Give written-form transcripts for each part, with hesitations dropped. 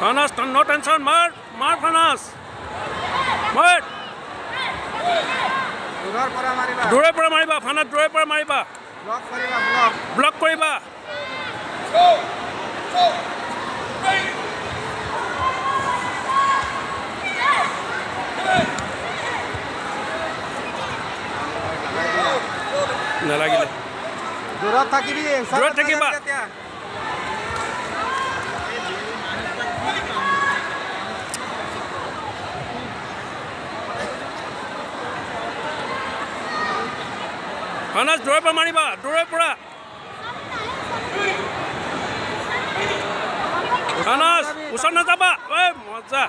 Fanas, no tension, mar Fanas. Mar. দূৰে পৰা মাৰিবা ফানাত দূৰে পৰা মাৰিবা ব্লক কৰিবা নালাগিলে দূৰত থাকিবা ফানাস দূৰে পৰা মাৰিবা দূৰে পৰা ফানাস ওচৰত নাযাবা ঐ মজা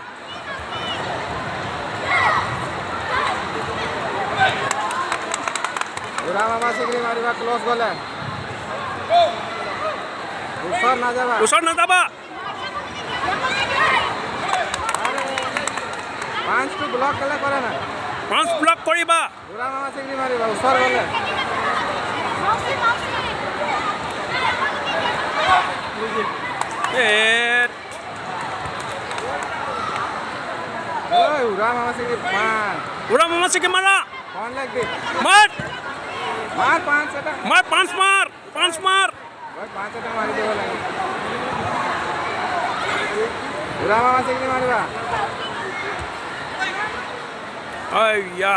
ওচৰত নাযাবা পাঁচ ব্লক কৰিবা উৰা মামা চিকি মাৰা মাৰ পাঁচ মাৰ আইয়া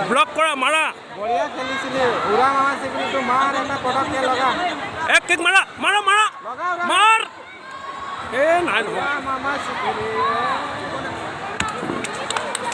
ব্লক কৰা মাৰা বঢ়িয়া খেলিছিলি উৰা মামা চিকৰিটো মাৰ এটা পটককে লগা এক কিক মাৰা মাৰা মাৰা মাৰ এ নাই মামা চিকৰি